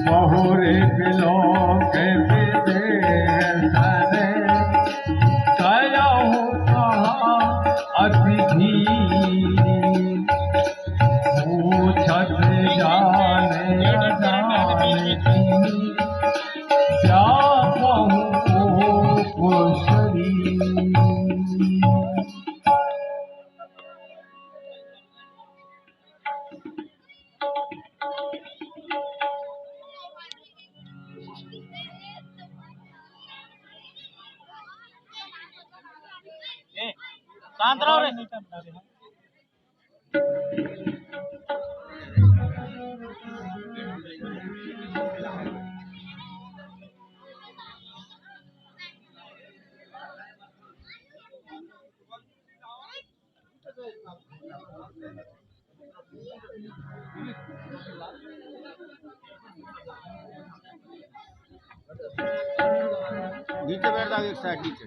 बहुरे below के विदेशने कया हो कहा अतिथि पूछत जाने अजानती क्या कहूँ कुशरी। शांत रहो रे। नीचे बैठ जाओ एक साइड नीचे।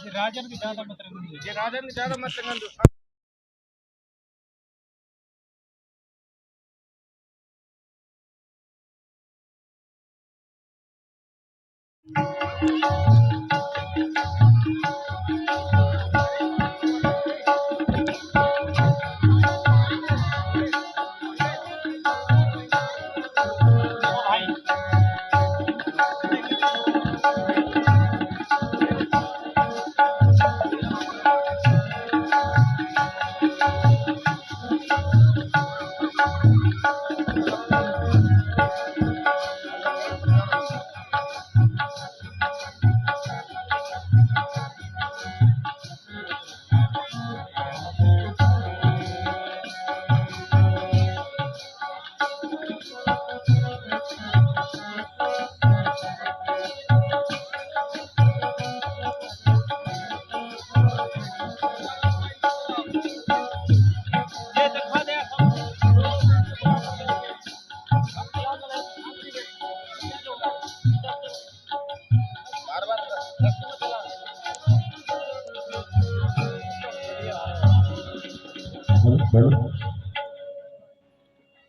राजन की ज्यादा मत रंगन, ये राजन की ज्यादा मत रंगन।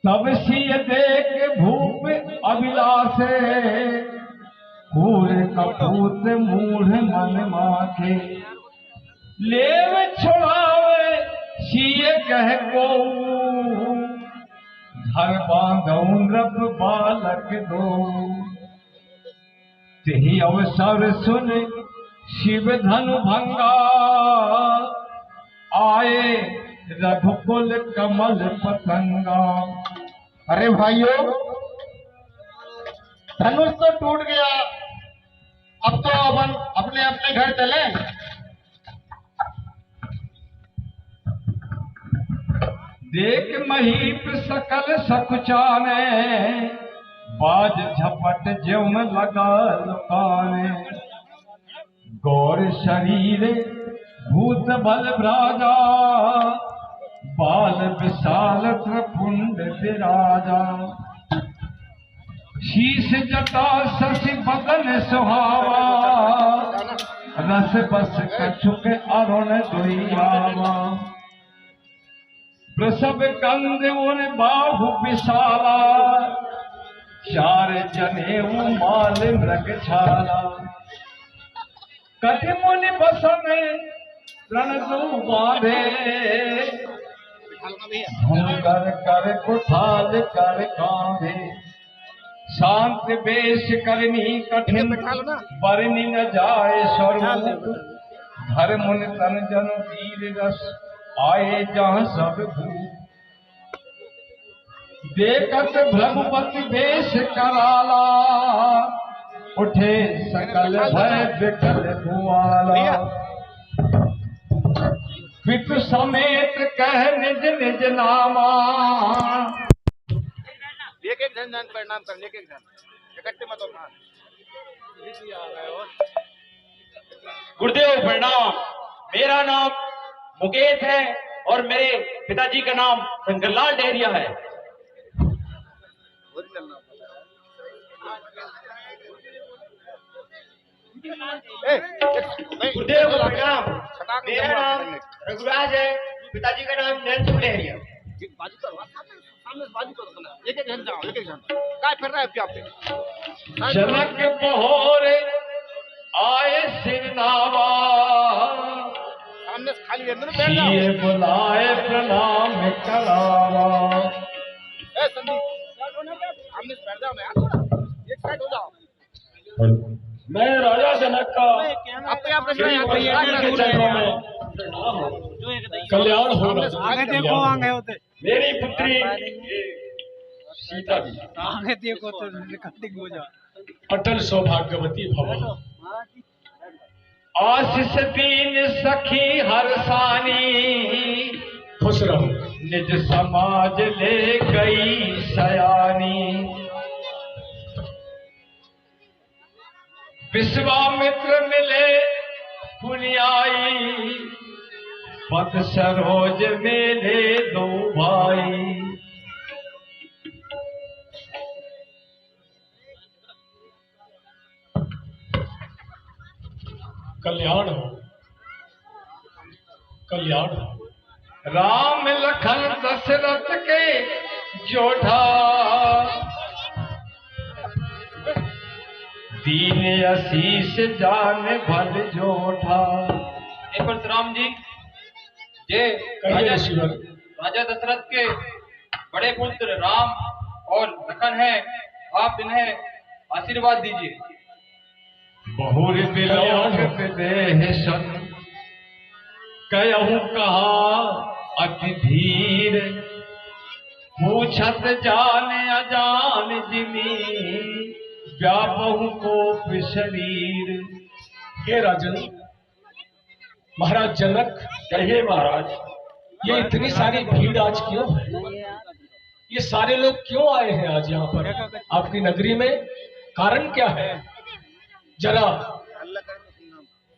तब सिय देख भूप अभिलाषे कूर कपूत मूढ़ मन माखे लेव छोड़ावे सिय कह को घर बांधौ नृप बालक दो तेहि अवसर सुन शिव धनु भंगा आए रघुकुल कमल पतंगा। अरे भाइयों, धनुष तो टूट गया, अब तो अपन अपने अपने घर चले। देख महीप सकल सकुचाने बाज झपट ज्यों लगा लुकाने गौर शरीर भूत बल भ्राजा बाल विशाल त्रिपुंड विराजा शीश जटा शशि बदन सुहावा रस बस कछुक अरुण दुहियावा वृषभ कंद उन बाहु विशाला चार जनेऊ माल मृगशाला कटि मुनि बसन रण दो बांधे कर कर कुठाल कर कांधे शांत वेश करनी कठिन बरनी न जाए स्वरूप धर मुन तन जन वीर रस आए जहाँ सब भूप देखत भ्रमपति वेश कराला उठे सकल भय विकल भुआला पितु समेत कह निज निज नामा एक एक जन प्रणाम कर एक एक जन इकट्ठे मत होना। गुरुदेव प्रणाम। मेरा नाम मुकेश है और मेरे पिताजी का नाम शंकरलाल डेहरिया है। गुरुदेव को प्रणाम। मेरा नाम रघुराज है, पिताजी का नाम नैनसुख डेहरिया। एक एक जन जाओ, एक एक जन क्या फिर रहा है क्या पे जनक बहोरे आए सिरनावा सामने से खाली अंदर बैठ जाओ। ये बुलाए प्रणाम करावा ए संदीप सामने से बैठ जाओ ना यार, थोड़ा एक साइड हो जाओ। मैं राजा जनक का अपने आप के चरणों में कल्याण हो रहा। आगे देखो, आगे होते मेरी पुत्री सीता जी आगे देखो तो कटिंग हो जा। अटल सौभाग्यवती भव। आशीष दीन सखी हरसानी खुश रहो। निज समाज ले गई सयानी विश्वामित्र मिले पुनियाई पद सरोज मेले दो भाई कल्याण हो, कल्याण हो। राम लखन दशरथ के जोधा दीन आशीष जान भल जोठा। परशुराम जी, ये कहिए शिवर। राजा दशरथ के बड़े पुत्र राम और लखन है, आप इन्हें आशीर्वाद दीजिए। बहुर बिलोक देह सन कहूँ कहा अति धीर पूछत जान अजान जिमी व्यापहु को शरीर। हे राजन, महाराज जनक। कहिए महाराज, ये इतनी सारी भीड़ आज क्यों है? ये सारे लोग क्यों आए हैं आज यहाँ पर आपकी नगरी में? कारण क्या है? जरा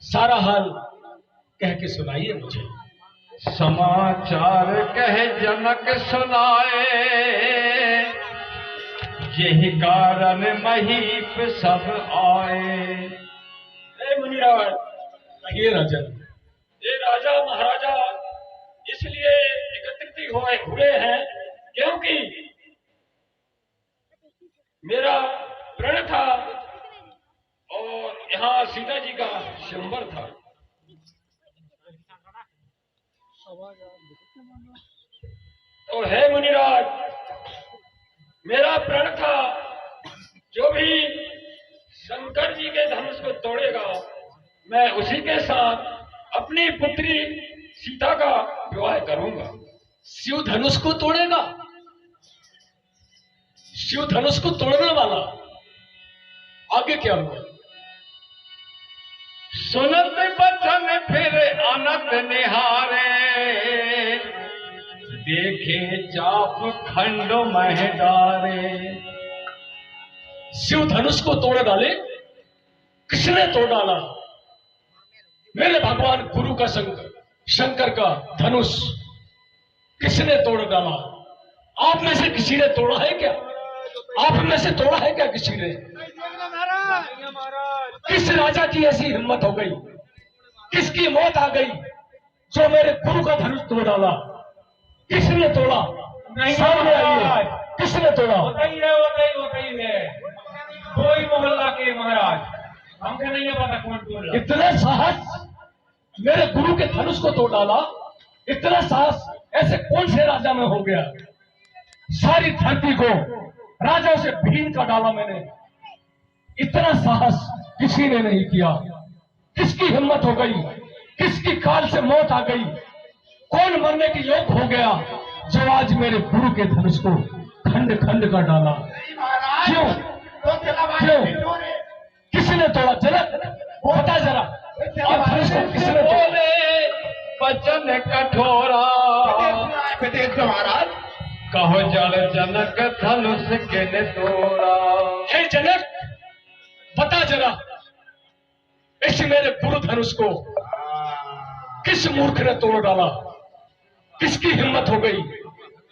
सारा हाल कह के सुनाइए मुझे। समाचार कह जनक सुनाए यही कारण महीप सब आए। मुनिराज, कहिए राजन। ये राजा महाराजा इसलिए एकत्रित हुए हैं क्योंकि मेरा प्रण था और यहाँ सीता जी का स्वयंवर था। तो है मुनिराज, मेरा प्रण था जो भी शंकर जी के धनुष को तोड़ेगा मैं उसी के साथ अपनी पुत्री सीता का विवाह करूंगा। शिव धनुष को तोड़ेगा? शिव धनुष को तोड़ने वाला आगे क्या हुआ? सुनत बचन फिर अनत निहारे देखे चाप खंड मह डारे। शिव धनुष को तोड़ डाले? किसने तोड़ डाला? मेरे भगवान गुरु का शंकर का धनुष किसने तोड़ डाला? आप में से किसी ने तोड़ा है क्या? आप में से तोड़ा है क्या किसी ने? किस राजा की ऐसी हिम्मत हो गई? किसकी मौत आ गई जो मेरे गुरु का धनुष तोड़ डाला? किसने तोड़ा? सामने आइए, किसने तोड़ा? वही है कोई मोहल्ला के महाराज, हमको नहीं है पता कौन तोड़ रहा। इतना साहस मेरे गुरु के धनुष को तोड़ डाला, इतना साहस ऐसे कौन से राजा में हो गया? सारी धरती को राजाओं से भीन कर डाला मैंने, इतना साहस किसी ने नहीं किया। किसकी हिम्मत हो गई? किसकी काल से मौत आ गई? कौन मरने के योग हो गया जो आज मेरे गुरु के धनुष को खंड खंड कर डाला? क्यों क्यों? किसने तोड़ा? जनक बता जरा, ये धनुष को किसने तोड़ा? बचन कठोरा महाराज कहो जल जनक धनुष के ने तोड़ा। हे जनक बता जरा, इस मेरे गुरु धनुष को किस मूर्ख ने तोड़ डाला? किसकी हिम्मत हो गई?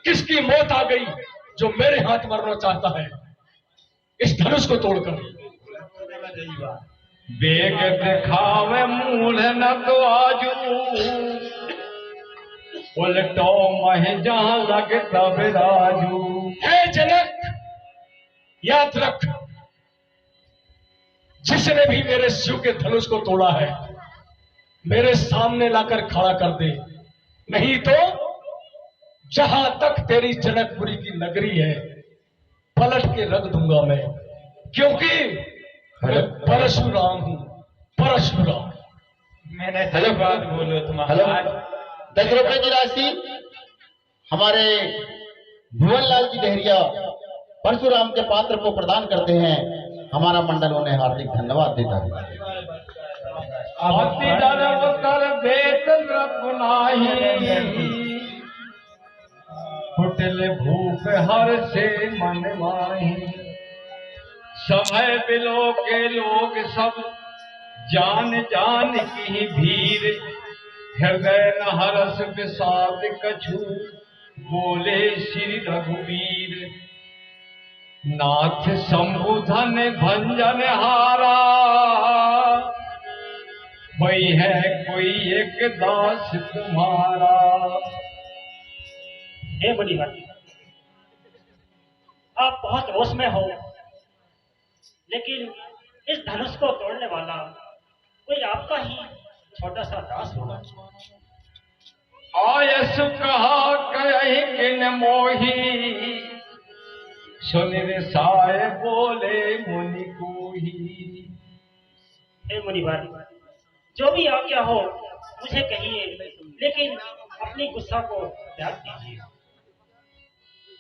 किसकी मौत आ गई जो मेरे हाथ मरना चाहता है इस धनुष को तोड़कर? बेग दिखावे मूल न तो आजू, उलटो मह जहां लगे तब राजू। हे जनक याद रख, जिसने भी मेरे शिव के धनुष को तोड़ा है मेरे सामने लाकर खड़ा कर दे, नहीं तो जहां तक तेरी जनकपुरी की नगरी है पलट के रख दूंगा मैं, क्योंकि मैं परशुराम हूं, परशुराम। मैंने सही बात बोलो हेलो, तुम्हारा। 10 रुपए की राशि हमारे भुवनलाल जी डहरिया परशुराम के पात्र को प्रदान करते हैं। हमारा मंडल उन्हें हार्दिक धन्यवाद देता है। अति डर वेत रपुनाही, होटल भूख हर से मन माही। समय बिलो के लोग सब जान जान की भीड़, हृदय न हरस विषाद कछु बोले श्री रघुवीर। नाथ संबुधन भंजन हारा, वही है कोई एक दास तुम्हारा। हे मुनिवर, आप बहुत रोष में हो, लेकिन इस धनुष को तोड़ने वाला कोई आपका ही छोटा सा दास होगा। आयसु कहा कहीं किन मोही, सुन साय बोले मुनि को ही। हे मुनिवर, जो भी आज्ञा हो मुझे कहिए, लेकिन अपनी गुस्सा को त्याग दीजिए।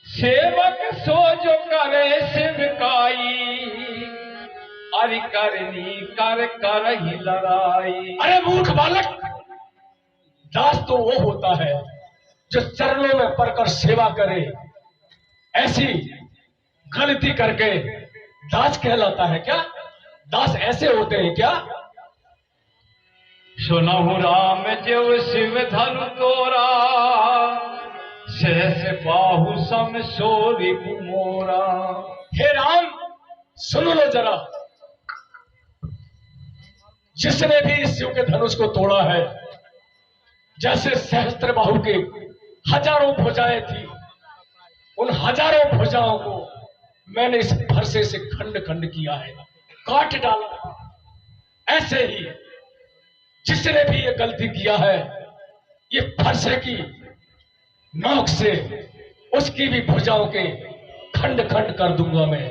सेवक सो जो करे शिवकाई, अरि करनी कर कर ही लड़ाई। अरे मूर्ख बालक, दास तो वो होता है जो चरणों में पड़कर सेवा करे, ऐसी गलती करके दास कहलाता है क्या? दास ऐसे होते हैं क्या? सुनहु राम जो शिव धनु तोरा, सहस बाहु सम सोरी मोरा। हे राम सुन लो जरा, जिसने भी शिव के धनुष को तोड़ा है, जैसे सहस्त्र बाहु के हजारों भुजाएं थी, उन हजारों भुजाओं को मैंने इस फरसे से खंड खंड किया है, काट डाला। ऐसे ही जिसने भी ये गलती किया है, ये फरसे की नोक से उसकी भी भुजाओं के खंड खंड कर दूंगा मैं,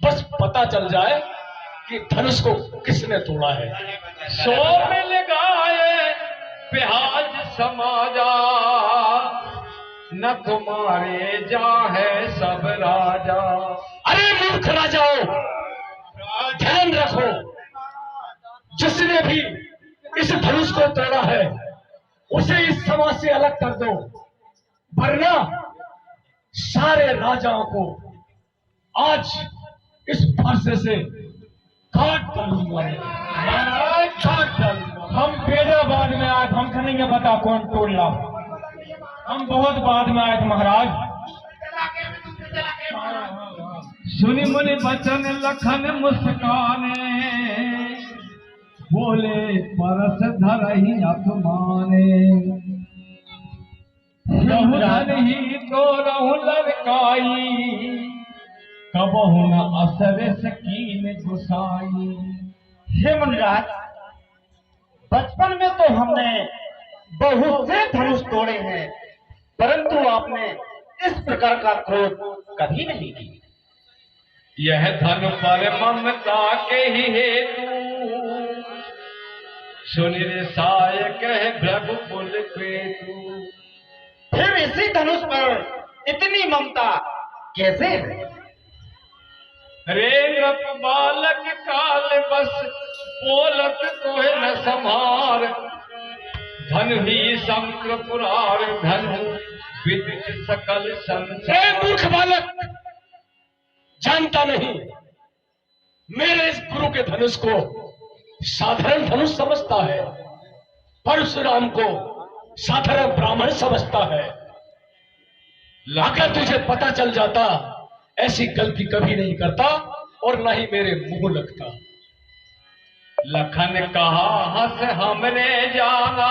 बस पता चल जाए कि धनुष को किसने तोड़ा है। सो मिल गाए प्याज समाजा, न तुम्हारे जा है सब राजा। अरे मूर्ख राजाओं, ध्यान रखो, जिसने भी इस धनुष को तोड़ा है उसे इस समाज से अलग कर दो, वरना सारे राजाओं को आज इस फरसे से काट डालूंगा, काट डालूंगा। हम बेड़ा हमसे नहीं है पता कौन तोड़ ला। हम बहुत बाद में आए थे महाराज। सुनी मुनि बचन लखन मुस्काने, बोले परस धरहि अपमाने। बहुधन ही तो रहु लड़काई, कबहु न असर सकीन गुसाई। हे मुनिराज, बचपन में तो हमने बहुत से धनुष तोड़े हैं, परंतु आपने इस प्रकार का क्रोध कभी नहीं की। यह धन पर ममता के ही हेतु, सुन रे साय कह भृगुकुल पेतु। फिर इसी धनुष पर इतनी ममता कैसे है? रे नृप बालक काल बस, बोलत तोहे न संहार। धन ही शंकर पुरार, धनु विदित सकल संसार। मूर्ख बालक, जानता नहीं मेरे इस गुरु के धनुष को साधारण धनुष समझता है, परशुराम को साधारण ब्राह्मण समझता है। अगर तुझे पता चल जाता, ऐसी गलती कभी नहीं करता और न ही मेरे मुंह लगता। लखन कहा हंस हमने जाना,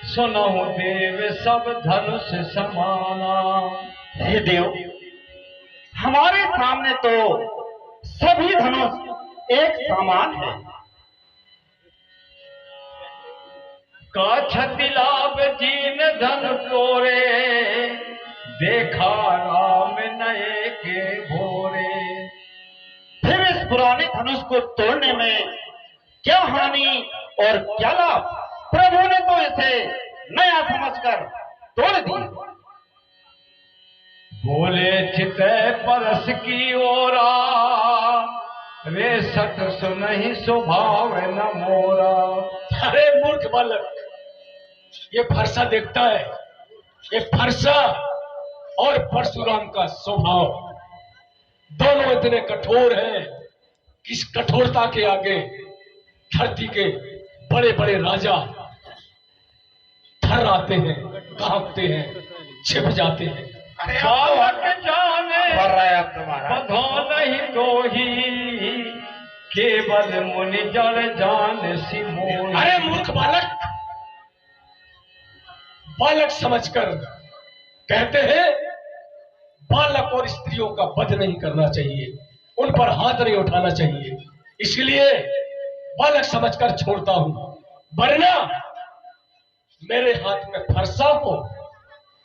सुनहु देव सब धनुष समाना। हे देव, हमारे सामने तो सभी धनुष एक समान है। का छति लाभ जीन धन तोरे, देखा राम नए के भोरे। फिर इस पुराने धनुष को तोड़ने में क्या हानि और क्या लाभ? प्रभु ने तो इसे नया समझकर तोड़ दिया। बोले चिते परस की ओरा, वे सत सुनहि स्वभाव न मोरा। अरे मूर्ख बालक, ये फरसा देखता है, ये फरसा और परशुराम का स्वभाव दोनों इतने कठोर हैं कि इस कठोरता के आगे धरती के बड़े बड़े राजा थर आते हैं, कांपते हैं, छिप जाते हैं। बालक जाने मर रहा है अब तुम्हारा। बधो नहीं तो ही, केवल मुनि जड़ जान सिमोन। अरे मूर्ख बालक, बालक समझकर कहते हैं बालक और स्त्रियों का वध नहीं करना चाहिए, उन पर हाथ नहीं उठाना चाहिए, इसलिए बालक समझकर छोड़ता हूं, वरना मेरे हाथ में फरसा हो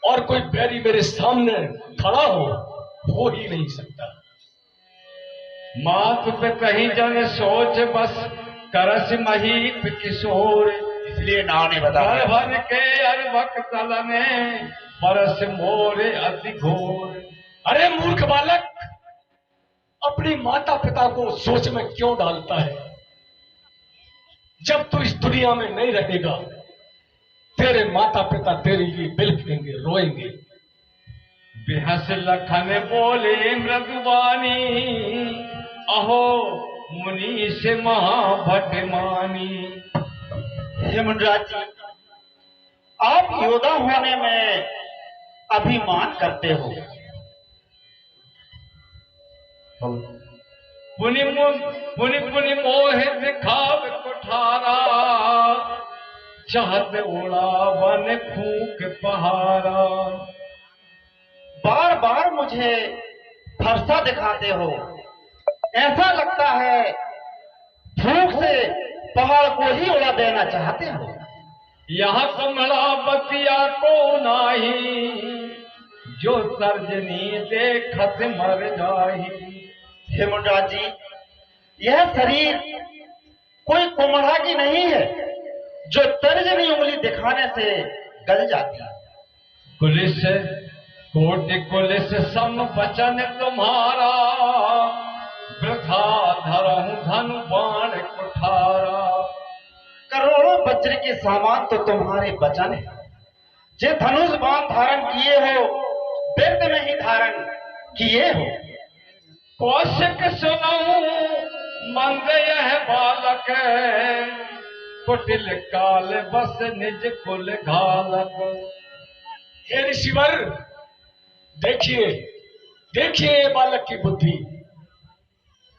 और कोई बैरी मेरे सामने खड़ा हो ही नहीं सकता। मात पे कहीं जन सोच बस, करस महीप किशोर। इसलिए नाव ने बताया। भर के अरबक तल में, परस मोरे अति घोर। अरे मूर्ख बालक, अपनी माता पिता को सोच में क्यों डालता है? जब तू इस दुनिया में नहीं रहेगा, तेरे माता पिता तेरे लिए बिलखेंगे, रोएंगे। बेहस लखन बोले मृदुवानी, अहो मुनि से महाभट मानी। हे मुनिराज जी, आप योद्धा होने में अभिमान करते हो। पुनि पुनि मोहे दिखाव कुठारा, चाहत उड़ा बन फूक पहारा। बार बार मुझे फरसा दिखाते हो, ऐसा लगता है फूंक से पहाड़ को ही उड़ा देना चाहते हो। यहाँ कमला बतिया को नाही, जो सर्जनी देखत मर जाही। हे मुनिराज जी, यह शरीर कोई कुम्हड़ा की नहीं है जो तर्जनी उंगली दिखाने से गल जाती है। पुलिस कोटि पुलिस सम वचन तुम्हारा, वृथा धरहु धनु बाण कुठारा। करोड़ों वज्र के सामान तो तुम्हारे वचन है, जे धनुष बाण धारण किए हो, व्यर्थ में ही धारण किए हो। कौशिक सुनऊ मंद यह बालक, कुटिल काल बस निज कुल घालक। हे ऋषिवर, देखिए देखिए ये बालक की बुद्धि,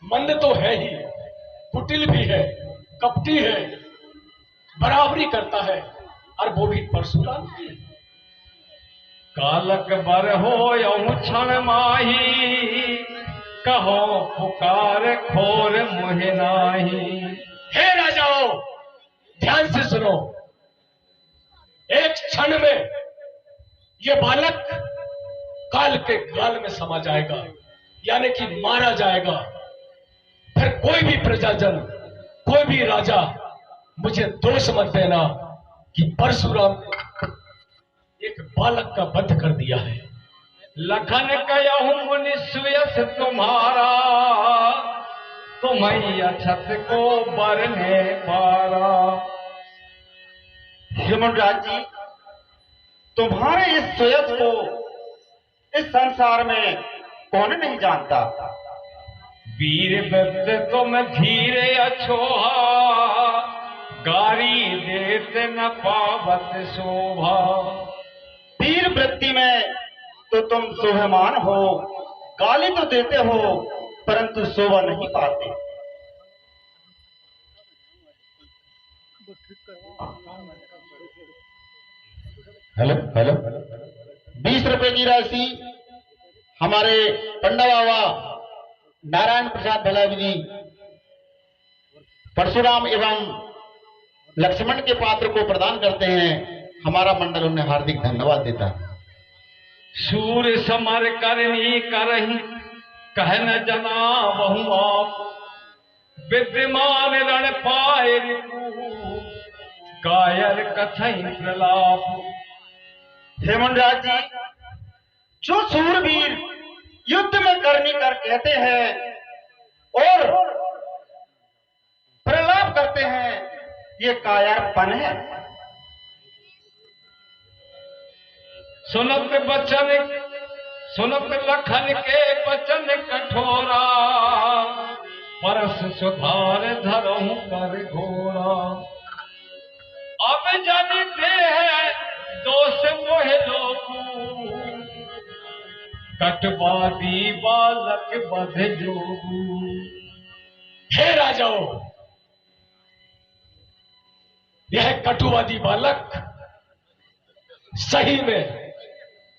मंद तो है ही, कुटिल भी है, कपटी है, बराबरी करता है, और वो भी परशुराम की। कालक बर हो यऊ क्षण माही, कहो पुकार खोर मुहि नाही। हे राजाओं, ध्यान से सुनो, एक क्षण में ये बालक काल के गाल में समा जाएगा, यानी कि मारा जाएगा। फिर कोई भी प्रजाजन, कोई भी राजा मुझे दोष मत देना कि परशुराम ने एक बालक का वध कर दिया है। लखन कहूँ मुनि सुयस तुम्हारा, तुम्हें अछत को बरने पारा। यमराज जी, तुम्हारे इस सुयस को इस संसार में कौन नहीं जानता। वीर वृत्त तुम धीरे अछोहा, गारी देते न पावत शोभा। वीर वृत्ति में तो तुम शोभमान हो, गाली तो देते हो परंतु शोभा नहीं पाते। हेलो हेलो, 20 रुपए की राशि हमारे पंडा बाबा नारायण प्रसाद भलावी जी परशुराम एवं लक्ष्मण के पात्र को प्रदान करते हैं। हमारा मंडल उन्हें हार्दिक धन्यवाद देता है। सूर समर करनी करही, कहन जना बहु आप। विद्यमान रण पाए रिपु, कायर कथई प्रलाप। हेमनराज जी, जो सूरवीर युद्ध में करनी कर कहते हैं और प्रलाप करते हैं, ये कायरपन है। सुनत बचन, सुनत लखन के बचन कठोरा। परस सुधार धरहु कर घोरा। अब जानते हैं दोष मोह लोगू, कटवादी बालक बध जोगू। हे राजाओं, यह कटुवादी बालक सही में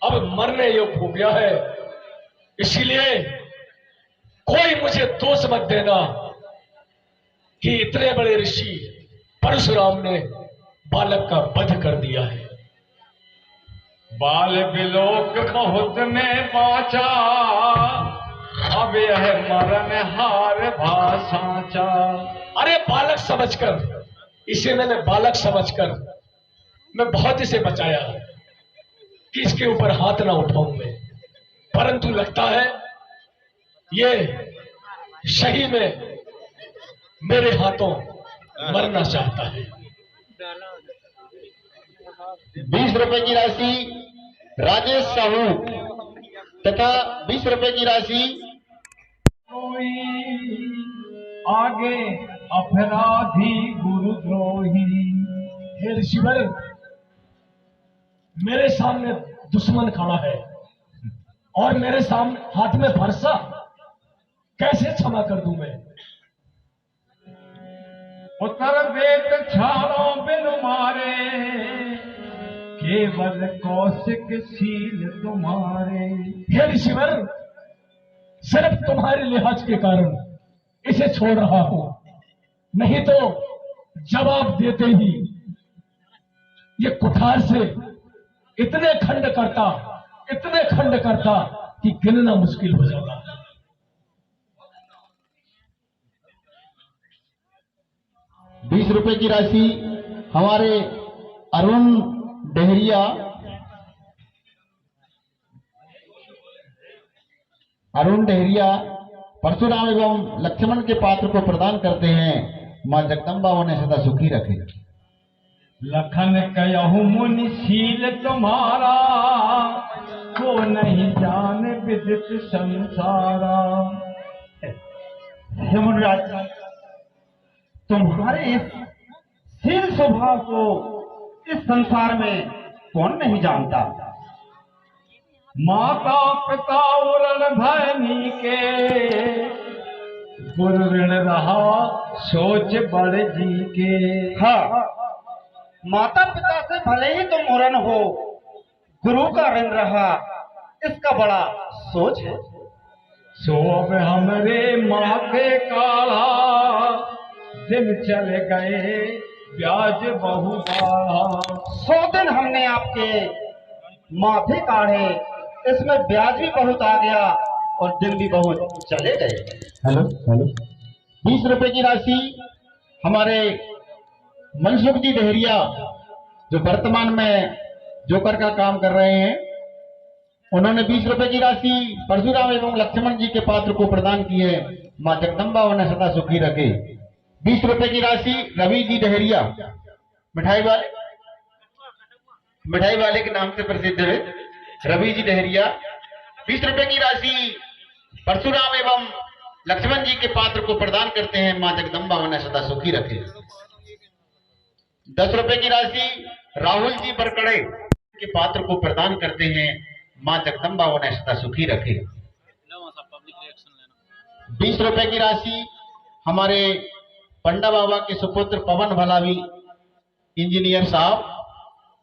अब मरने योग्य हो गया है। इसीलिए कोई मुझे दोष मत देना कि इतने बड़े ऋषि परशुराम ने बालक का वध कर दिया है। बाल बिलोक बहुत में बाचा, अब यह मरण हार भाषाचा। अरे बालक समझकर, इसे मैंने बालक समझकर मैं बहुत इसे बचाया कि इसके ऊपर हाथ ना उठाऊं मैं, परंतु लगता है ये सही में मेरे हाथों मरना चाहता है। 20 रुपए की राशि राजेश साहू तथा 20 रुपए की राशि आगे अपराधी गुरुद्रोही। हे ऋषिवर, मेरे सामने दुश्मन खड़ा है और मेरे सामने हाथ में फरसा, कैसे क्षमा कर दूं मैं? उत्तर देत छाड़ो बिन मारे, केवल कौशिक शील तुम्हारे। हे ऋषिवर, सिर्फ तुम्हारे लिहाज के कारण इसे छोड़ रहा हूं, नहीं तो जवाब देते ही ये कुठार से इतने खंड करता कि गिनना मुश्किल हो जाता। 20 रुपए की राशि हमारे अरुण डेहरिया परशुराम एवं लक्ष्मण के पात्र को प्रदान करते हैं। मां जगदम्बा उन्हें सदा सुखी रखे। लखन कहूँ मुनि शील तुम्हारा, को नहीं जान विदित संसारा। हेमराज, तुम्हारे इस शील स्वभाव को इस संसार में कौन नहीं जानता। माता पिता उरण भैनी के, गुरु ऋण रहा सोच बड़ जी के। हाँ, माता पिता से भले ही तुम मुरन हो, गुरु का ऋण रहा इसका बड़ा सोच है। सो अब हमरे माथे काढ़ा, दिन चले गए ब्याज बहु बढ़ा। 100 दिन हमने आपके माथे काढ़े, इसमें ब्याज भी बहुत आ गया और दिन भी बहुत चले गए। हेलो 20 रुपए की राशि हमारे मनसुख जी देहरिया, जो वर्तमान में जोकर का काम कर रहे हैं, उन्होंने 20 रुपए की राशि परशुराम एवं लक्ष्मण जी के पात्र को प्रदान की है। मां जगदम्बा उन्हें सदा सुखी रखे। 20 रुपए की राशि रवि जी देहरिया, मिठाई वाले के नाम से प्रसिद्ध है, रवि जी देहरिया, 20 रुपए की राशि परशुराम एवं लक्ष्मण जी के पात्र को प्रदान करते हैं। मां जगदम्बा उन्हें सदा सुखी रखे। 10 रुपए की राशि राहुल जी बरकड़े के पात्र को प्रदान करते हैं। मां जगदम्बा उन्हें सदा सुखी रखे। 20 रुपए की राशि हमारे पंडा बाबा के सुपुत्र पवन भलावी इंजीनियर साहब,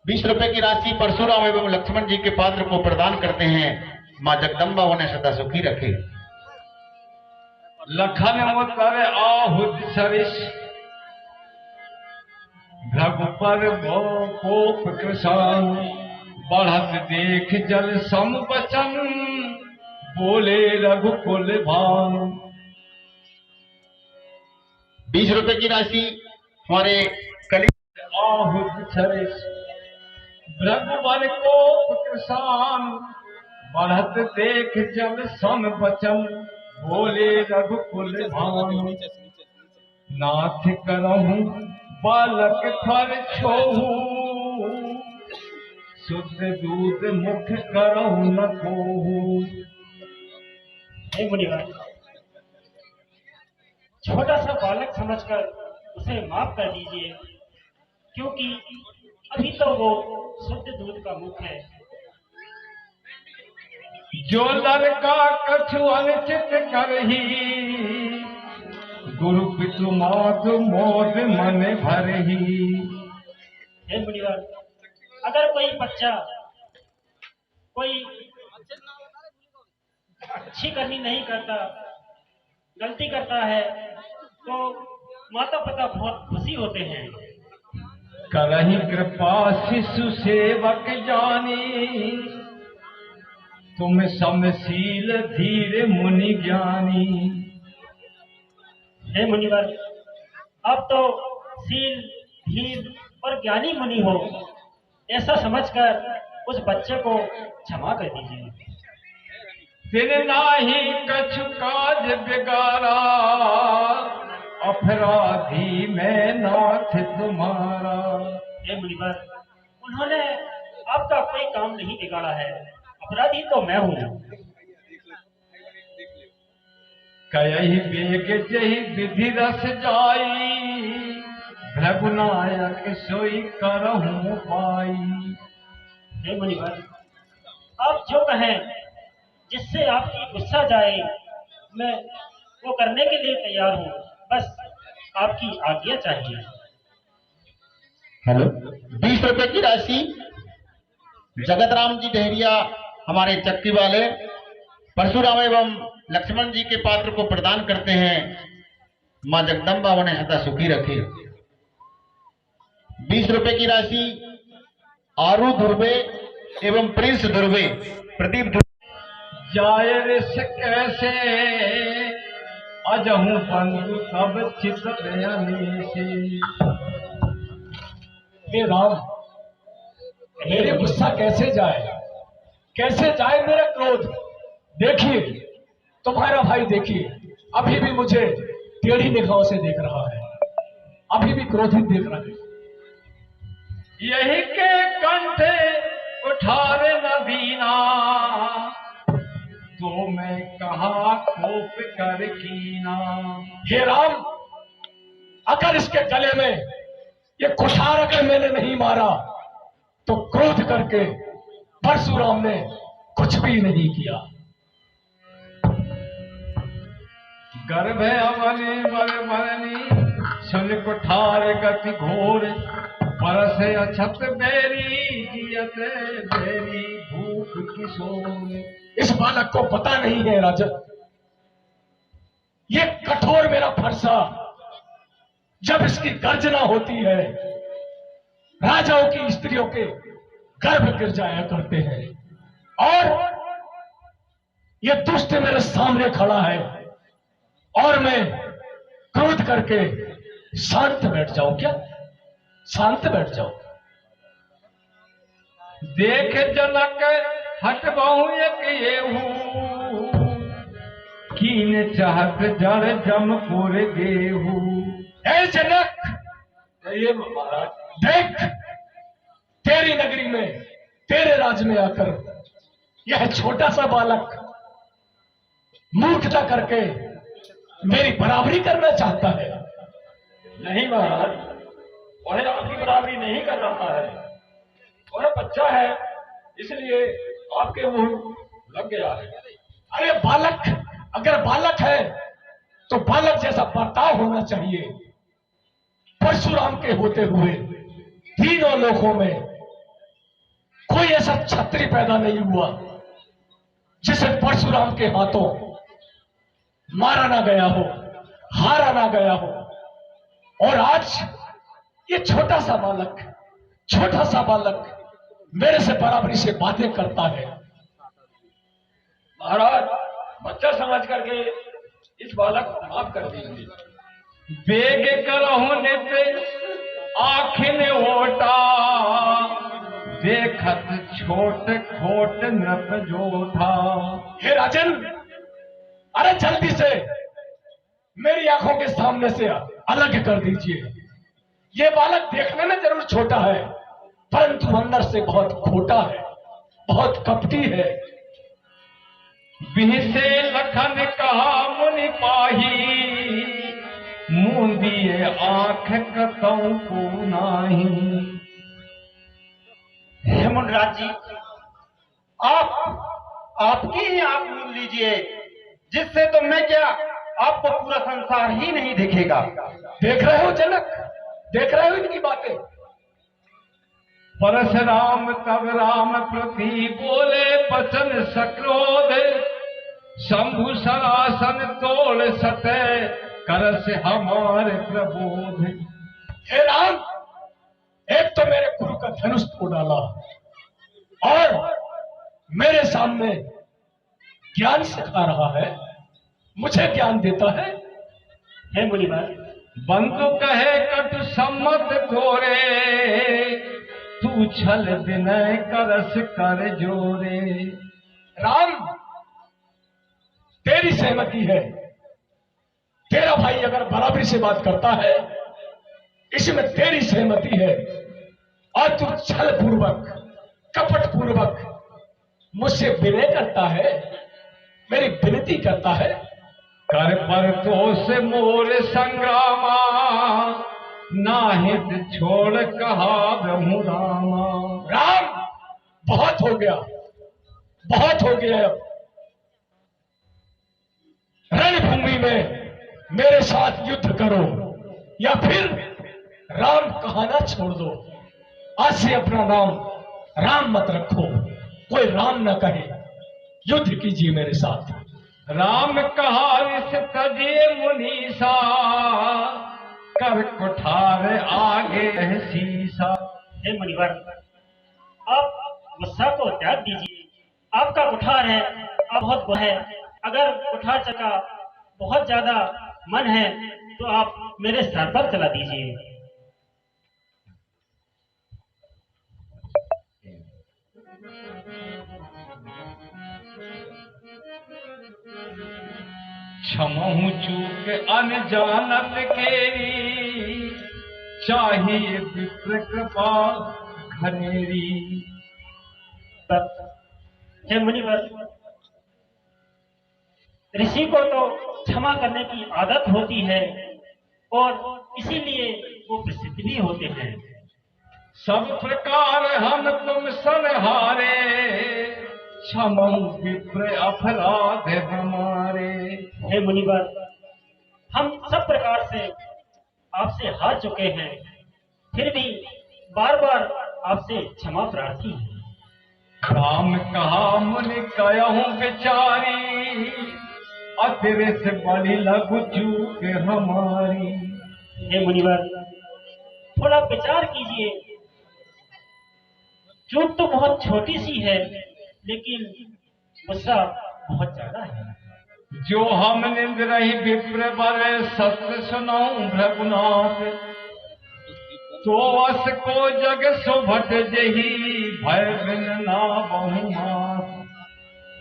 20 रुपए की राशि परशुराम एवं लक्ष्मण जी के पात्र को प्रदान करते हैं। मां जगदम्बा उन्हें सदा सुखी रखे। लखन उतर आहुत सरिस, भ्रगुपर भो कोप कृषाण। बढ़त देख जल सम बचन, बोले रघुकुल भान। 20 रुपए की राशि हमारे कली आहुत सरिस, भ्रगुवर कोप कृषाण। बढ़त देख जल सम बचन, बोले रघुकुल भान। नाथ करहूं बालक फर छोहू, शुद्ध दूध मुख करहूं न खोहू। हे मुनिवर, छोटा सा बालक समझकर उसे माफ कर दीजिए, क्योंकि अभी तो वो शुद्ध दूध का मुख है। जो लड़का कछु अनुचित करही, गुरु पितु मातु मोद मन भरही। हे मुनिवर, अगर कोई बच्चा कोई अच्छी करनी नहीं करता, गलती करता है, तो माता पिता बहुत खुशी होते हैं। करही कृपा शिशु सेवक जानी, तुम समशील धीर मुनि ज्ञानी। हे मुनिवर, आप तो शील, धीर और ज्ञानी मुनि हो, ऐसा समझकर उस बच्चे को क्षमा कर दीजिए। फिर नाही कछु काज बिगाड़ा, अपराधी मैं नाथ तुम्हारा। हे मुनिवर, उन्होंने आपका कोई काम नहीं बिगाड़ा है, अपराधी तो मैं हूँ। कयहि बेग जहि विधि रस जाई, भृगुनायक सोई करहूं पाई। हे मुनिवर, आप जो कहें, जिससे आपकी गुस्सा जाए, मैं वो करने के लिए तैयार हूँ, बस आपकी आज्ञा चाहिए। हेलो 20 रुपए की राशि जगत राम जी देहरिया, हमारे चक्की वाले, परशुराम एवं लक्ष्मण जी के पात्र को प्रदान करते हैं। मां जगदम्बा उन्हें सदा सुखी रखे। 20 रुपए की राशि आरू ध्रुवे एवं प्रिंस ध्रुवे, प्रदीप ध्रुवे। जाय ऋष कैसे अजहूं बंधु तब चित दयानी से। हे राम, मेरे गुस्सा कैसे जाए मेरा क्रोध। देखिए तुम्हारा भाई, देखिए अभी भी मुझे टेढ़ी निगाहों से देख रहा है, अभी भी क्रोधित देख रहा है। यही के कंठे उठारे न दीना, तो मैं कहा कोप कर कीना। हे राम, अगर इसके गले में ये कुठार अगर मैंने नहीं मारा तो क्रोध करके परशुराम ने कुछ भी नहीं किया। गर्भ अवनी वर मरनी सुन कुठार गति घोर परस अछत बेरी जियत बेरी भूख किशोर। इस बालक को पता नहीं है राजन, ये कठोर मेरा फरसा जब इसकी गर्जना होती है राजाओं की स्त्रियों के गर्भ गिर जाया करते हैं, और ये दुष्ट मेरे सामने खड़ा है और मैं क्रोध करके शांत बैठ जाऊं क्या? शांत बैठ जाऊं? देख जनक हट बहु एक येहू कीन चाहत जड़ जमपुर गेहू। हे जनक, ये महाराज देख, तेरी नगरी में तेरे राज में आकर यह छोटा सा बालक मूर्खता करके मेरी बराबरी करना चाहता है। नहीं महाराज, वह आपकी बराबरी नहीं कर रहा है, वह बच्चा है इसलिए आपके मुंह लग गया है। अरे बालक, अगर बालक है तो बालक जैसा बर्ताव होना चाहिए। परशुराम के होते हुए तीनों लोकों में कोई ऐसा क्षत्रिय पैदा नहीं हुआ जिसे परशुराम के हाथों मारा ना गया हो, हारा ना गया हो। और आज ये छोटा सा बालक मेरे से बराबरी से बातें करता है। महाराज, बच्चा समझ करके इस बालक को माफ कर दीजिए। बेग करहु नित आखिन ओटा देखत छोट खोट नप जोठा। हे राजन, अरे जल्दी से मेरी आंखों के सामने से अलग कर दीजिए। ये बालक देखने में जरूर छोटा है परंतु अंदर से बहुत खोटा है, बहुत कपटी है। बिहसे लखन कहा मुनि पाही मूंदिए आंख कतऊ को नाही। हे मुनिराज जी, आपकी ही आंख मूंद लीजिए, जिससे तो मैं क्या आपको पूरा संसार ही नहीं दिखेगा। देख रहे हो जनक, देख रहे हो इनकी बातें? परशुराम तब राम प्रति बोले बचन सक्रोध शंभु सरासन तोड़ सते कर से हमारे प्रबोध। हे राम, एक तो मेरे गुरु का धनुष तोड़ डाला और मेरे सामने ज्ञान सिखा रहा है, मुझे ज्ञान देता है। हे मुनिवर, बंधु कहे कटु सम्मत तोरे तू छल विनय करस कर जोरे। राम, तेरी सहमति है, तेरा भाई अगर बराबरी से बात करता है इसमें तेरी सहमति है और तू छल पूर्वक कपट पूर्वक मुझसे विनय करता है, मेरी विनती करता है। कर पर तो से मोर संग्रामा नाहित छोड़ कहा ब्रह्म रामा। राम, बहुत हो गया, बहुत हो गया। रणभूमि में मेरे साथ युद्ध करो या फिर राम कहना छोड़ दो। आज से अपना नाम राम मत रखो, कोई राम न कहे। युद्ध कीजिए मेरे साथ। राम कहा इस तजे मुनीसा कर कुठार आगे शीसा। हे मुनिवर, आप गुस्सा को त्याग दीजिए। आपका कुठार है, आप बहुत वो है। अगर कुठार चका बहुत ज्यादा मन है तो आप मेरे सर पर चला दीजिए। क्षमहु चूक अनजानत केरी चाहिए विप्र कृपा घनेरी। हे मुनिवर, ऋषि को तो क्षमा करने की आदत होती है और इसीलिए वो प्रसिद्ध भी होते हैं। सब प्रकार हम तुम संहारे, क्षमं विप्र अपराध हमारे। हे मुनिवर, हम सब प्रकार से आपसे हार चुके हैं, फिर भी बार बार आपसे क्षमा प्रार्थी हैं। राम कहा मुनि कहूँ बेचारी, अतिरिक्त बड़ी लघु चूक हमारी। हे मुनिवर, थोड़ा विचार कीजिए, चूक तो बहुत छोटी सी है, लेकिन गुस्सा बहुत ज्यादा है। जो हम निंद रही विप्र बर, सत्य सुनाऊं रघुनाथ, तो अस को जग सुभट जही, भय बिन ना बहुमास।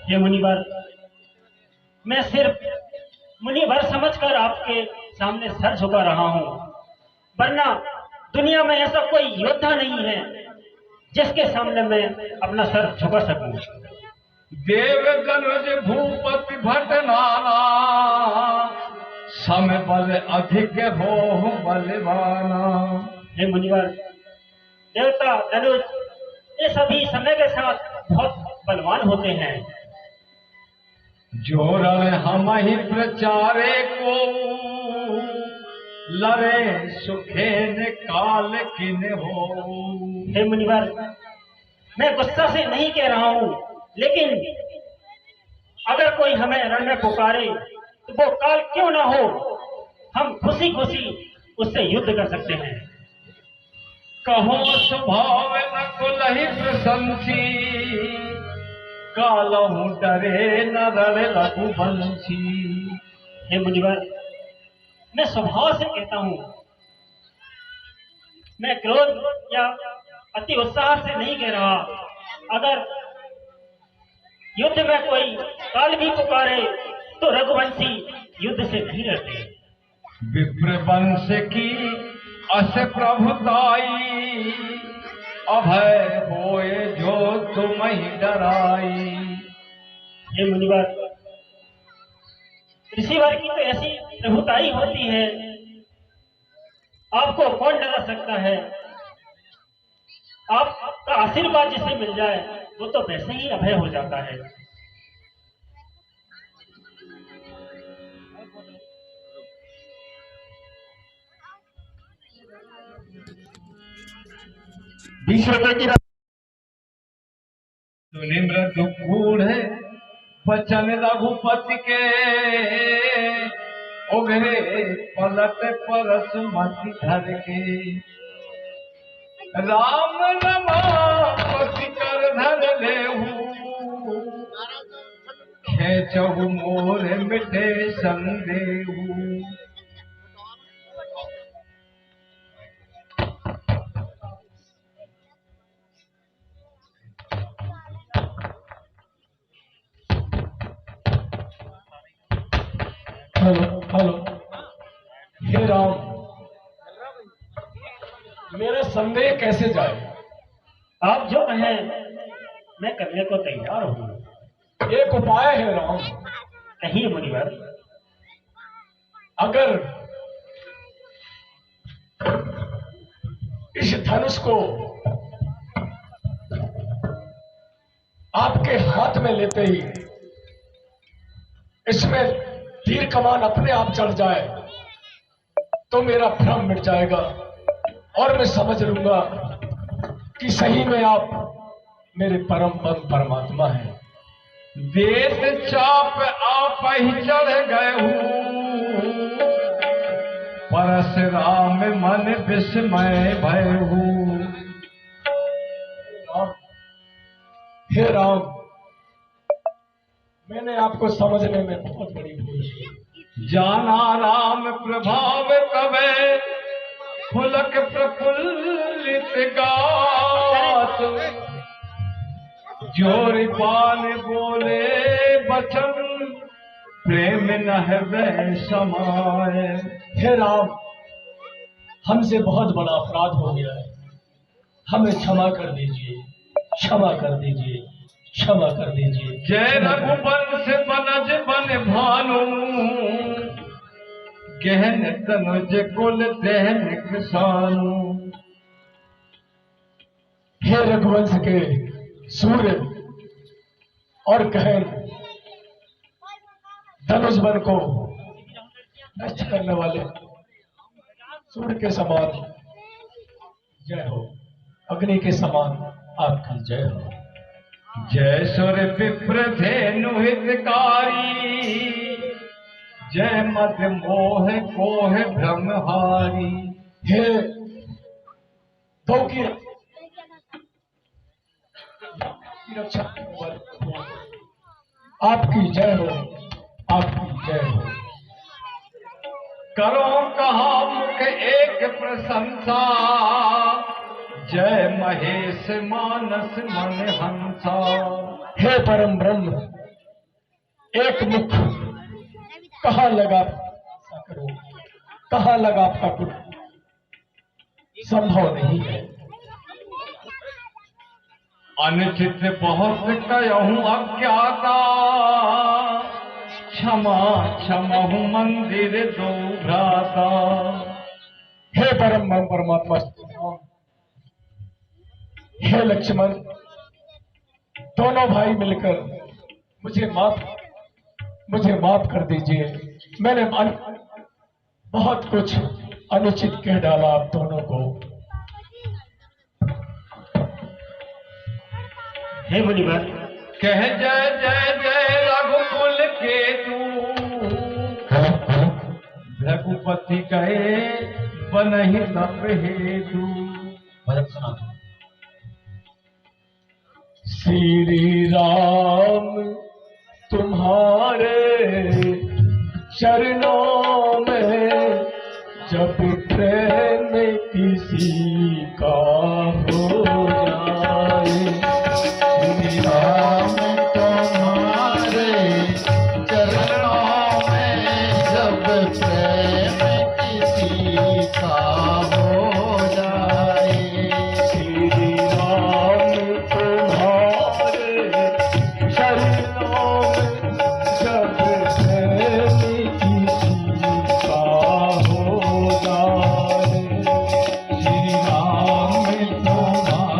हे मुनिवर, मैं सिर्फ मुनिवर समझकर आपके सामने सर झुका रहा हूँ, वरना दुनिया में ऐसा कोई योद्धा नहीं है जिसके सामने मैं अपना सर झुका सकूं। देव गनुज भूपति भट नाना, सम बल अधिक हो बलवाना। हे मुनिवर, देवता धनुष ये सभी समय के साथ बहुत बलवान होते हैं। जो रण हम ही प्रचारे को, लरे सुखे न काल किन हो। हे मुनिवर, मैं गुस्सा से नहीं कह रहा हूँ, लेकिन अगर कोई हमें रण में पुकारे तो वो काल क्यों ना हो, हम खुशी खुशी उससे युद्ध कर सकते हैं। कहो स्वभाव न कुलहि प्रशंसी, कालहु डरे न रण रघुवंशी। हे मुनिवर, मैं स्वभाव से कहता हूँ, मैं क्रोध या अति उत्साह से नहीं कह रहा। अगर युद्ध में कोई काल भी पुकारे तो रघुवंशी युद्ध से नहीं डरते। विप्र वंश की अस प्रभुताई, अभय होए जो तुम ही डराई। हे मुनिवर, ऋषिवर की तो ऐसी प्रभुताई होती है, आपको कौन डरा सकता है। आपका आशीर्वाद जिसे मिल जाए वो तो वैसे ही अभय हो जाता है। 20 रुपए की सुनि मृदु गूढ़ बचन रघुपति के, उघरे पलट परस मति धर के। राम रमापति कर धर लेहू, खेचहु मोर मिटे संदेहू। हेलो हेलो, हे राम, मेरा संदेह कैसे जाए? आप जो कहें मैं करने को तैयार हूँ। एक उपाय है राम। कहिए मुनिवर। अगर इस धनुष को आपके हाथ में लेते ही इसमें तीर कमान अपने आप चढ़ जाए तो मेरा भ्रम मिट जाएगा और मैं समझ लूंगा कि सही में आप मेरे परम पद परमात्मा हैं। देश चाप आप ही चढ़ गए हूँ, परशुराम मन विस्मय भय हूँ। हे राम, मैंने आपको समझने में बहुत बड़ी भूल की। जाना राम प्रभाव तबे, फुलक प्रफुल्लित गात। जोर पान बोले बचन, प्रेम न हृदय समाए। हे राम, हमसे बहुत बड़ा अपराध हो गया है, हमें क्षमा कर दीजिए, क्षमा कर दीजिए, क्षमा कर दीजिए। जय रघुवंश बनज बन भानु, गहन तनुज कुल दहन किसानू। हे रघुवंश के सूर्य और गहन धनुष बन को नष्ट करने वाले सूर्य के समान जय हो, अग्नि के समान आपकी जय हो। जय सुर विप्र धेनु हितकारी, जय मद मोह कोह भ्रमहारी। हे दो की रक्षा करने वाले आपकी जय हो, आपकी जय हो। करो कहा मुख एक प्रशंसा, जय महेश मानस मन हंसा। हे परम ब्रह्म, एक मुख कहाँ लगा करो, कहाँ लगा आपका कुछ संभव नहीं है। अनुचित बहुत कहूँ अज्ञाता, क्षमा क्षमहु मंदिर दो भ्राता। हे परम परमात्मा, हे लक्ष्मण, दोनों भाई मिलकर मुझे माफ कर दीजिए। मैंने बहुत कुछ अनुचित कह डाला आप दोनों को। हे मुनिवर, कह जय जय जय रघुकुल के तू, रघुपति कहे बनहि तप हेतु। श्री राम तुम्हारे चरणों में जब प्रेम किसी का हो जाए। श्री राम तुम्हारे चरणों में जब प्रेम किसी का हो जाए। श्री राम तुम्हारे चरणों में जब प्रेम किसी का हो जाए। श्री राम तुम्हारे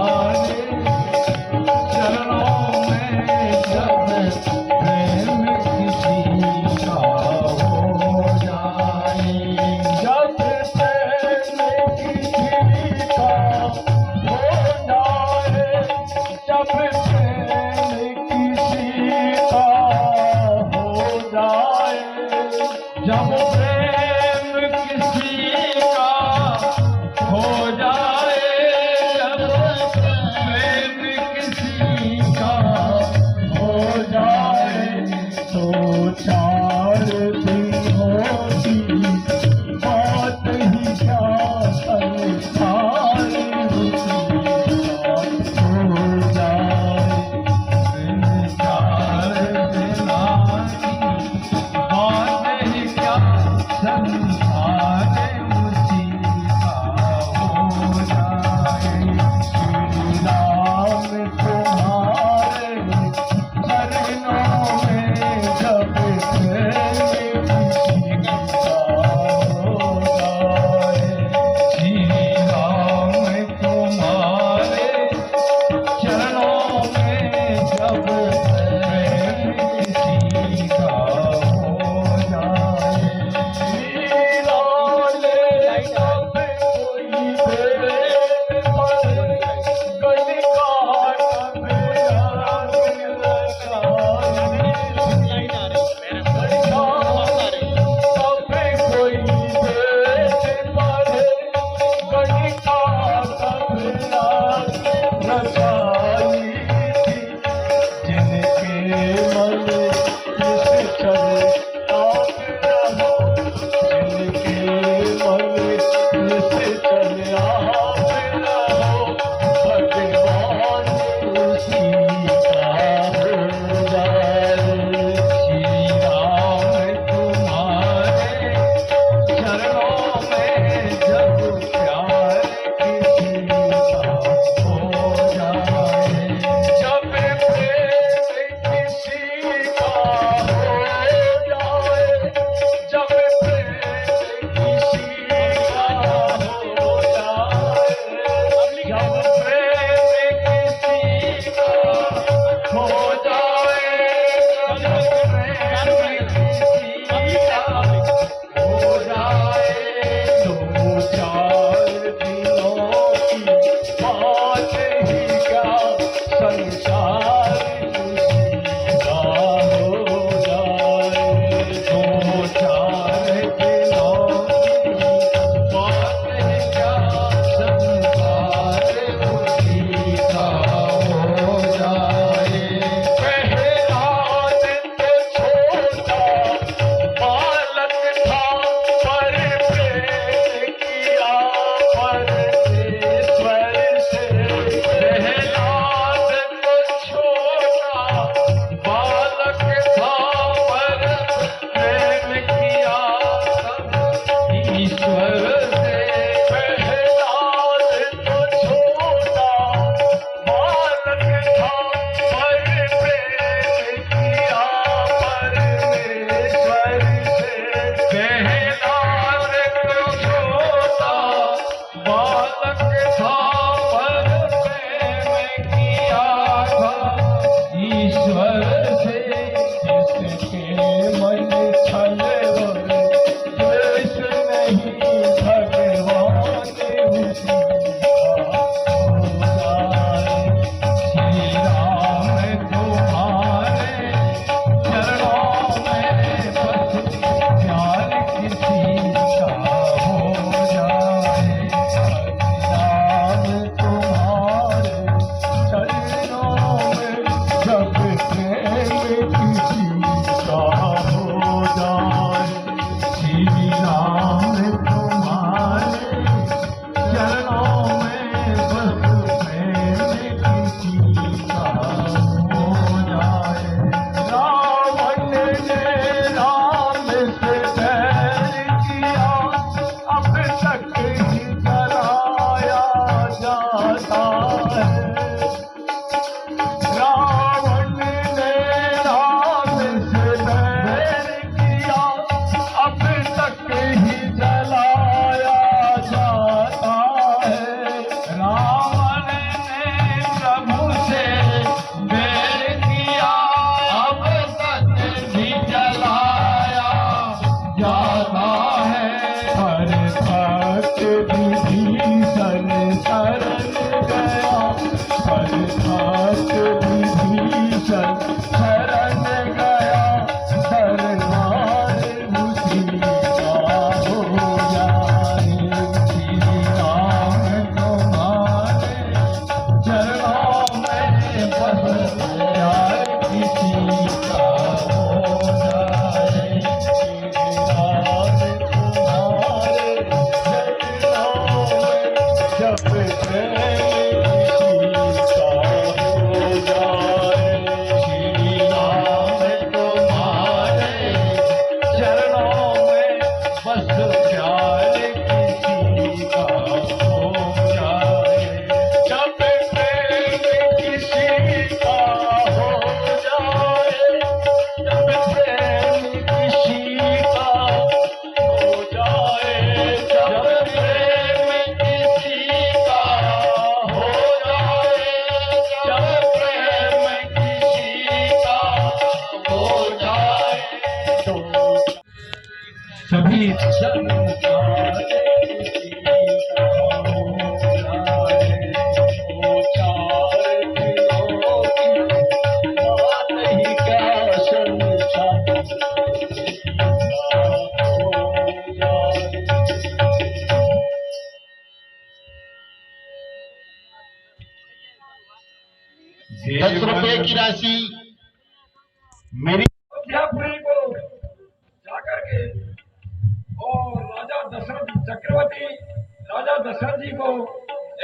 ₹10 की राशि मेरी अयोध्यापुरी को जाकर के और राजा दशरथ चक्रवर्ती राजा दशरथ जी को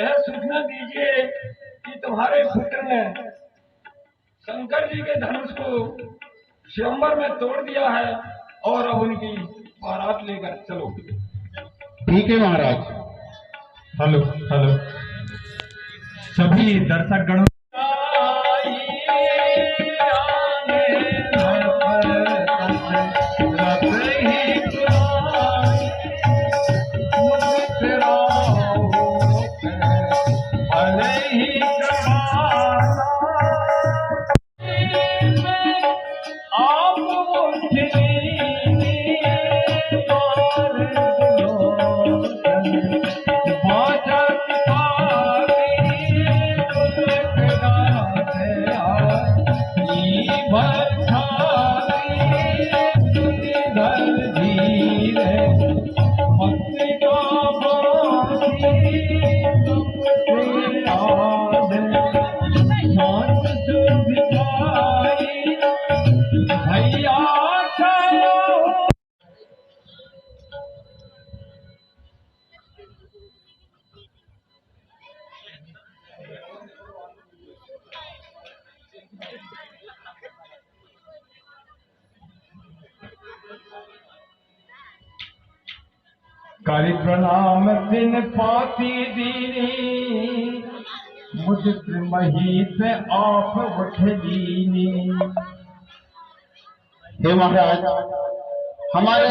यह सूचना दीजिए कि तुम्हारे पुत्र ने शंकर जी के धनुष को स्वयंवर में तोड़ दिया है और अब उनकी बारात लेकर चलो। ठीक है महाराज। हेलो हेलो सभी दर्शक गणों कारी प्रणाम दिन पाती दीनी मुझ मही पे आप उठलीनी। हे महाराज, हमारे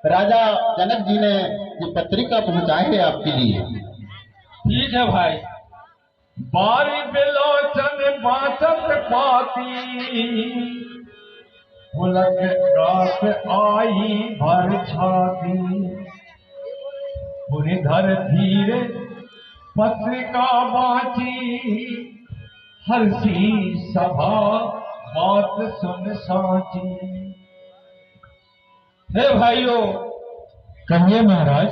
राजा जनक जी ने ये पत्रिका पहुंचाई है आपके लिए। ठीक है भाई। बारी बिलोचन बाचत पाती उलग रात आई भर छाती धर धीरे पत्रिका बाची हरसी सभा बात सुन साची। हे भाइयों, कहिए महाराज।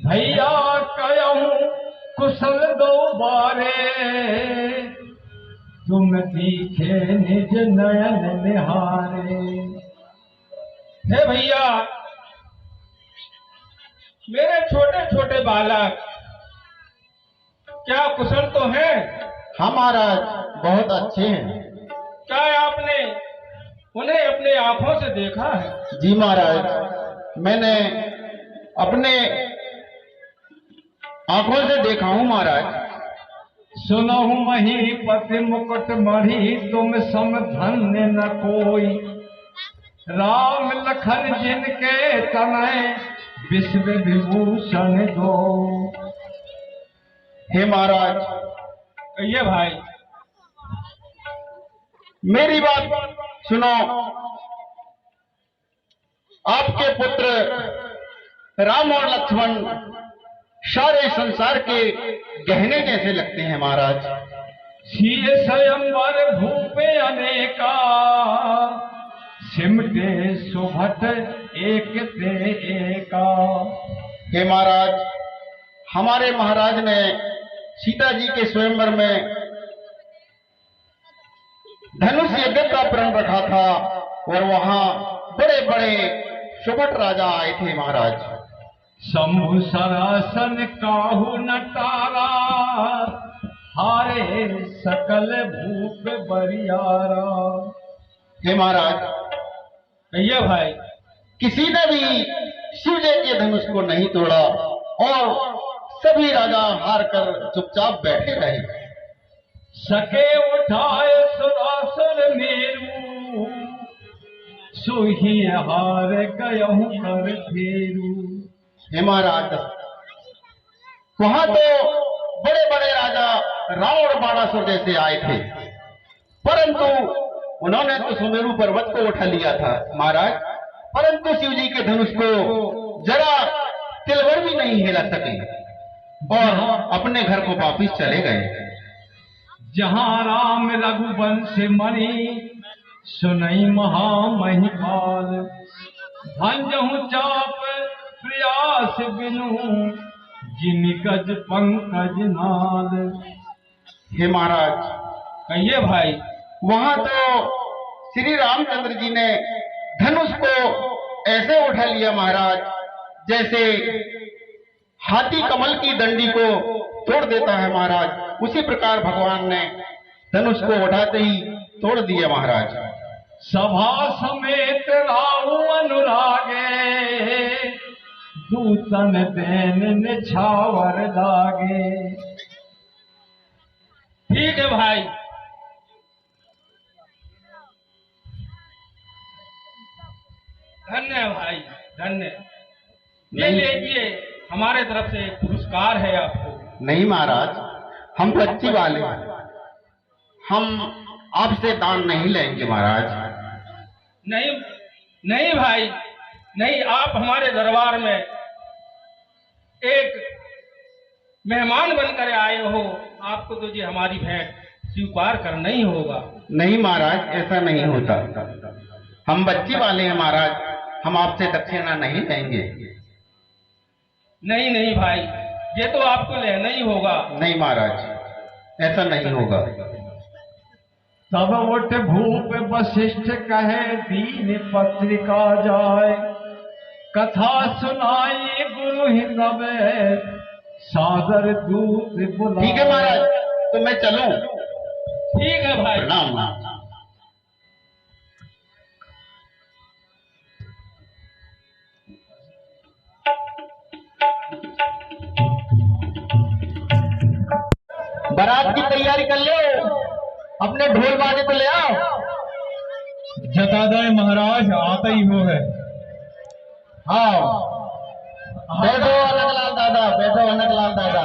भैया कहूँ कुशल दो बारे, तुम दिखे निज नयन निहारे। हे भैया, मेरे छोटे छोटे बालक क्या कुशल तो हैं? हाँ महाराज, बहुत अच्छे हैं। क्या आपने उन्हें अपने आंखों से देखा है? जी महाराज, मैंने अपने आंखों से देखा हूँ महाराज। सुनहु महीपति मुकुट मढ़ी, तुम सम धन्य न कोई। राम लखन जिनके तनय, विश्व विभूषण दो। हे महाराज, कहिए भाई। मेरी बात सुनो। आपके पुत्र राम और लक्ष्मण सारे संसार के गहने जैसे लगते हैं महाराज। सिय स्वयंवर भूपे अनेका, सिमटे सुभट एक ते एका। हे महाराज, हमारे महाराज ने सीता जी के स्वयंवर में धनुष यज्ञ का प्रण रखा था और वहां बड़े बड़े सुभट राजा आए थे महाराज। शंभु सरासन काहू नटारा, हारे सकल भूप बरियारा। हे महाराज, कहिए भाई। किसी ने भी शिव जी के धनुष को नहीं तोड़ा और सभी राजा हार कर चुपचाप बैठे रहे। सके उठाए सुरासुर मेरू, सुही हार गयहु कर फेरू। हे महाराज, वहां तो बड़े बड़े राजा रावण बाणासुर जैसे आए थे, परंतु उन्होंने तो सुमेरु पर्वत को उठा लिया था महाराज, परंतु शिव जी के धनुष को जरा तिलवर भी नहीं हिला सके और अपने घर को वापिस चले गए। जहां राम रघुवंश मणि, सुनई महामहिपाल। भंजहु चाप प्रयास बिनु, जिन गज पंकज नाल। हे महाराज, कहिए भाई। वहां तो श्री रामचंद्र जी ने धनुष को ऐसे उठा लिया महाराज, जैसे हाथी कमल की डंडी को तोड़ देता है महाराज। उसी प्रकार भगवान ने धनुष को उठाते ही तोड़ दिया महाराज। सभा समेत राहु अनुरागे, दूतन देन निछावर लागे। ठीक है भाई। धन्य भाई, धन्य। ये लीजिए, हमारे तरफ से पुरस्कार है आपको। नहीं महाराज, हम बच्ची वाले हैं, हम आपसे दान नहीं लेंगे महाराज। नहीं नहीं भाई, नहीं। आप हमारे दरबार में एक मेहमान बनकर आए हो, आपको तो ये हमारी भेंट स्वीकार करना ही होगा। नहीं महाराज, ऐसा नहीं होता। हम बच्ची वाले हैं महाराज, हम आपसे दक्षिणा नहीं लेंगे। नहीं नहीं भाई, ये तो आपको लेना ही होगा। नहीं महाराज, ऐसा नहीं होगा। तब उठ भूप वशिष्ठ कहे, दीन पत्रिका जाए। कथा सुनाई गुरु हिंदवे, सादर दूत बुलाए। ठीक है महाराज, तो मैं चलूं? ठीक है भाई। प्रणाम। बारात की तैयारी कर लो, अपने ढोल बाजे तो ले आओ। जटादय महाराज आता ही हो है। हाँ, बैठो अनकलाल दादा, बैठो अनकलाल दादा।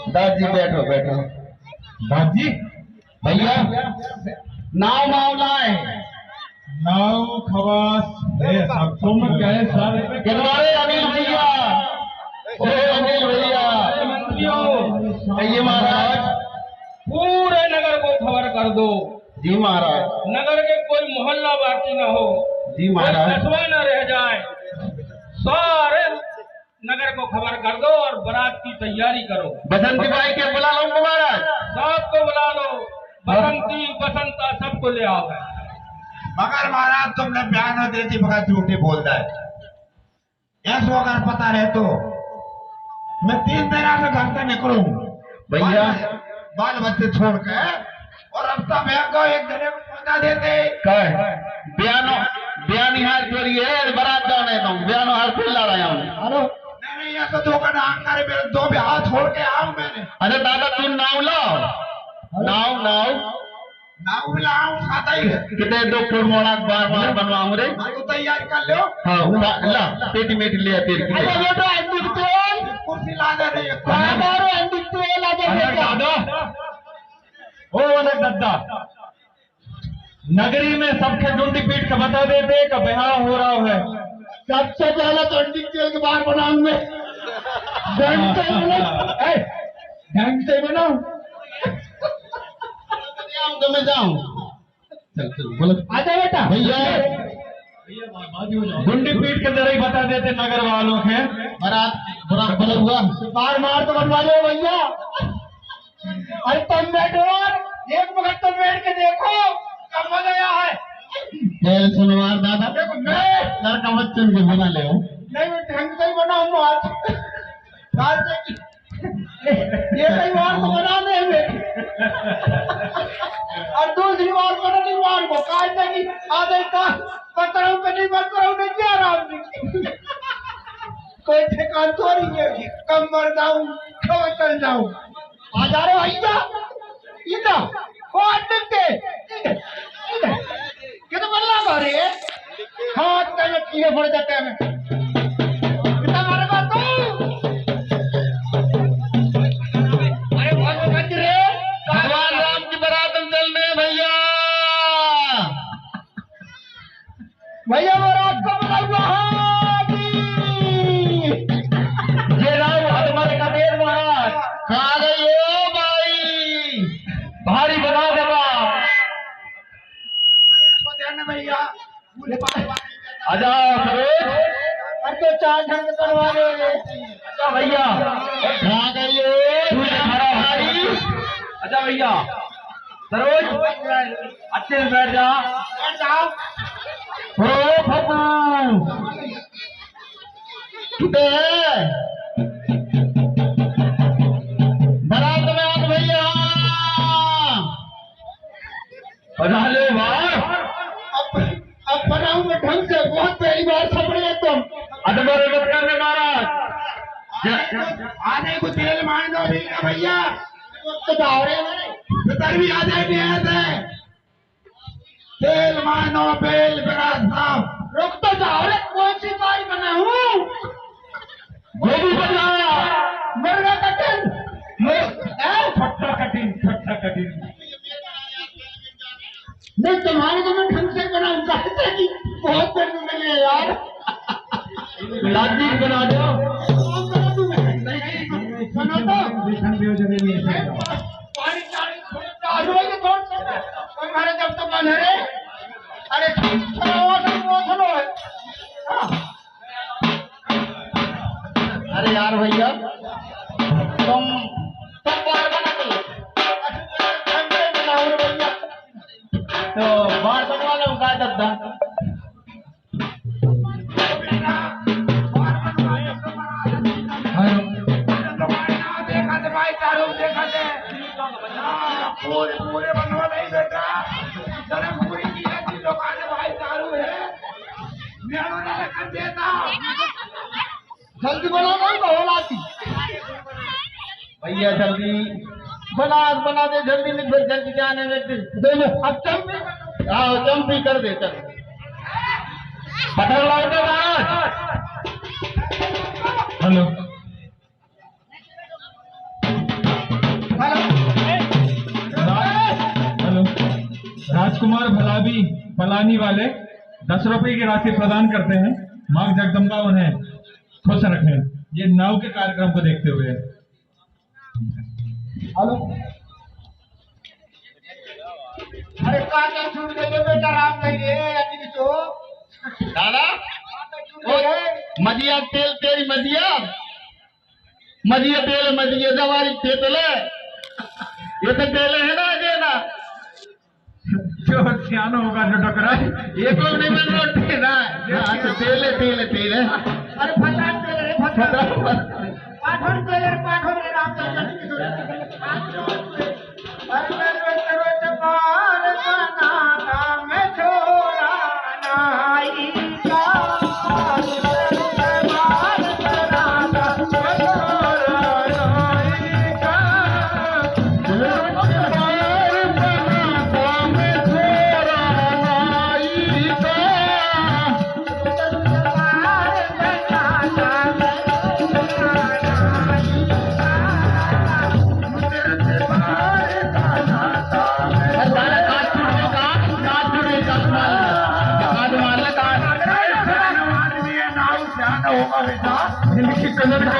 दादी बैठो बैठो। दादी भैया, नाव नाव लाए। नाव खवास तुम कहे सारे गिरवाड़े अनिल भैया, ओ दो। जी महाराज। नगर के कोई मोहल्ला बाकी न हो, जी कोई महाराज। कस्बा न रह जाए। सारे नगर को खबर कर दो और बारात की तैयारी करो। बसंती बाई के बुला लो महाराज। सबको बुला लो, बसंती बसंता सबको ले आओ। मगर महाराज तुमने बयान देती मगर झूठी बोलता है। ऐसा अगर पता रहे तो मैं 3 दिन से घर से निकलूं भैया, बाल बच्चे छोड़ के, और रास्ता में को एक जने को पहुंचा देते। बयानो बयानी हार चोरी है, बारात जाने तो बयानो हार फिर ला रहा हूँ। हेलो नहीं ऐसा धोखा ना करे, मेरे 2 ब्याह छोड़ के आऊं मैंने। अरे दादा तू नाव लाओ, नाव नाव लाऊं खाता ही है। कितने 2 फुट मोड़ा बार बार बनवाऊं रे। तो तैयारी कर लो। हाँ ला पेटी मेटी ले तेरे के लिए। कुर्सी ला दे रही है। ओ वाले दद्दा, नगरी में सबके डुंडी पीट के बता देते कि ब्याह हो रहा है। सबसे पहले तो तेल के बाहर बनाऊंगे, ढंग से बनाऊं तो मैं जाऊं। चल बोलो। आजा बेटा। भैया डुंडी पीट के जरा ही बता देते नगर वालों के। बारात बुरा बना हुआ बार मार तो बनवा लो भैया। अरे तुम बैठो, एक वक्त तुम बैठ के देखो कब मजा है। तेल सुनवार दादा लड़का बच्चन के बना ले नहीं मैं ढंग से ही बनाऊंगा आज। ये कई बार तो बना देंगे और दूसरी बार को नहीं बार को काट देगी। आधे का पकड़ाऊ पे नहीं पकड़ाऊ नहीं क्या आराम से कोई ठिकान तो नहीं है। कम मर जाऊं कब चल जाऊं। आ जा रहे भैया इधर वो अटक के कितना बल्ला भरे हाथ का कीड़े पड़ जाते हैं। कितना मारे बात तो अरे बहुत बच रे भगवान राम की बारात चल रहे भैया। भैया बारात को बुला हुआ ये राम हमारे का देर महाराज कहा गई हो भाई, भारी बना देगा भैया आ जाओ सरोज। अरे तो 4 ढंग बनवा दे भैया। कहा गई हो हमारा भाई अच्छा भैया सरोज अच्छे से बैठ जा। हो फपू कितने है बारात में आज भैया। बना ले बार अब बनाऊं मैं ढंग से, बहुत पहली बार सपने तुम अदबर मत करने महाराज। आने को तेल मान दो भी ना भैया। तो दावरे में पितर भी आ जाएंगे ऐसे तेल मानो बेल बरात साहब। रुक तो दावरे कौन सी बाई बनाऊं। गोभी बना मुर्गा कटन छट्टा कटिंग नहीं तुम्हारे तो मैं ढंग से बनाऊं कहते कि बहुत पेट में मिले यार। लादी बना दो बना दो तुम्हारे जब तक बने रे। अरे सुनो अरे यार भैया तुम बार बना दो बनाओ भैया। तो बार बनवा लो का दद्दा। देखा थे भाई तारू देखा थे पूरे बनवा नहीं बेटा। पूरी की दुकान है भाई तारू है मेरा कर देता। जल्दी बना दो बहुलाती भैया जल्दी बना दे जल्दी नहीं फिर जल्दी जाने में अब चंपी आओ चंपी कर दे चल पकड़ लाओ तो महाराज। हेलो हेलो राजकुमार भलावी पलानी वाले 10 रुपए की राशि प्रदान करते हैं। मां जगदम्बा उन्हें खुश रखें। ये नाव के कार्यक्रम को देखते हुए। हेलो अरे काका छूट गए बेटा राम नहीं रे अजी तो दादा ओ मदिया तेल तेरी मदिया मदिया तेल मदिया दवारी तेतले ये तो तेल है ना देना जो सियानो होगा जो टकरा ये तो नहीं बन रोटी ना हाँ तो तेल तेल अरे फटाक तेल रे फटाक पाठन तेल रे पाठन रे राम अरे रोज मार बनाता मैं छोरा नाई का जिनकी कलर का